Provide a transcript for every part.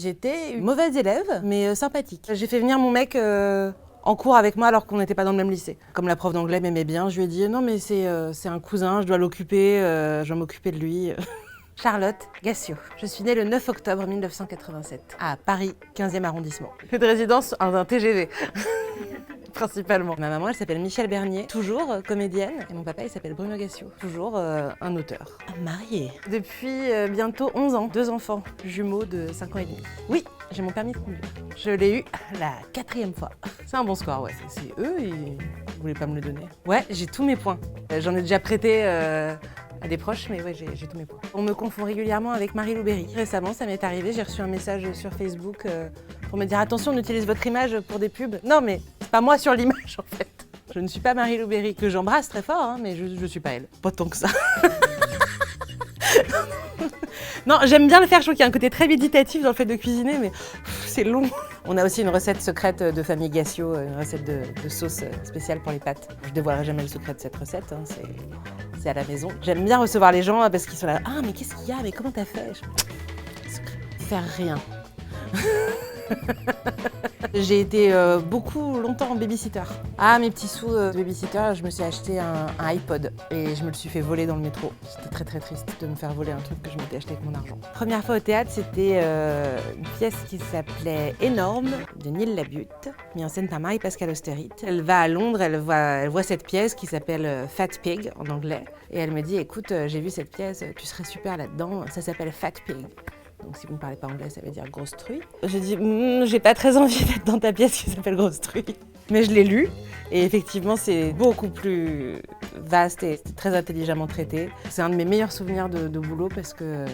J'étais une mauvaise élève, mais sympathique. J'ai fait venir mon mec en cours avec moi alors qu'on n'était pas dans le même lycée. Comme la prof d'anglais m'aimait bien, je lui ai dit non mais c'est un cousin, je dois l'occuper, je dois m'occuper de lui. Charlotte Gassio. Je suis née le 9 octobre 1987 à Paris, 15e arrondissement. Lieu de résidence, un TGV. Principalement. Ma maman, elle s'appelle Michèle Bernier, toujours comédienne. Et mon papa, il s'appelle Bruno Gassio, toujours un auteur. Marié. Depuis bientôt 11 ans, 2 enfants, jumeaux de 5 ans et demi. Oui, j'ai mon permis de conduire. Je l'ai eu la 4e fois. C'est un bon score, ouais. C'est eux, ils voulaient pas me le donner. Ouais, j'ai tous mes points. J'en ai déjà prêté à des proches, mais ouais, j'ai tous mes points. On me confond régulièrement avec Marie-Lou Berry. Récemment, ça m'est arrivé, j'ai reçu un message sur Facebook pour me dire attention, on utilise votre image pour des pubs. Non, mais c'est pas moi sur l'image en fait. Je ne suis pas Marie-Lou Berry, que j'embrasse très fort, hein, mais je suis pas elle. Pas tant que ça. Non, j'aime bien le faire, je trouve qu'il y a un côté très méditatif dans le fait de cuisiner, mais c'est long. On a aussi une recette secrète de famille Gassio, une recette de sauce spéciale pour les pâtes. Je dévoilerai jamais le secret de cette recette, hein, c'est à la maison. J'aime bien recevoir les gens parce qu'ils sont là, ah mais qu'est-ce qu'il y a, mais comment t'as fait? Faire rien. J'ai été longtemps babysitter. Ah, mes petits sous de babysitter, je me suis acheté un iPod et je me le suis fait voler dans le métro. C'était très très triste de me faire voler un truc que je m'étais acheté avec mon argent. Première fois au théâtre, c'était une pièce qui s'appelait Énorme de Neil Labute, mise en scène par Marie-Pascale Austerite. Elle va à Londres, elle voit cette pièce qui s'appelle Fat Pig en anglais et elle me dit écoute, j'ai vu cette pièce, tu serais super là-dedans, ça s'appelle Fat Pig. Donc si vous ne parlez pas anglais, ça veut dire grosse truie. J'ai dit, j'ai pas très envie d'être dans ta pièce qui s'appelle grosse truie. Mais je l'ai lu et effectivement c'est beaucoup plus vaste et très intelligemment traité. C'est un de mes meilleurs souvenirs de boulot parce que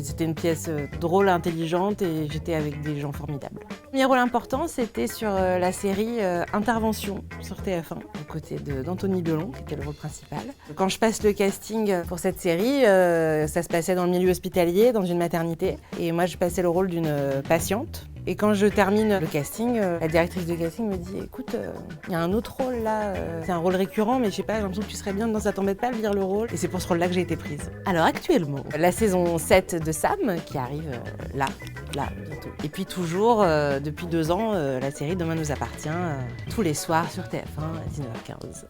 c'était une pièce drôle, intelligente et j'étais avec des gens formidables. Le premier rôle important, c'était sur la série Intervention sur TF1, aux côtés d'Anthony Delon, qui était le rôle principal. Quand je passe le casting pour cette série, ça se passait dans le milieu hospitalier, dans une maternité. Et moi, je passais le rôle d'une patiente. Et quand je termine le casting, la directrice de casting me dit écoute, il y a un autre rôle là, c'est un rôle récurrent, mais je sais pas, j'ai l'impression que tu serais bien dedans, ça t'embête pas de lire le rôle. Et c'est pour ce rôle-là que j'ai été prise. Alors actuellement, la saison 7 de Sam qui arrive là, bientôt. Et puis toujours, depuis 2 ans, la série Demain nous appartient, tous les soirs sur TF1 à 19h15.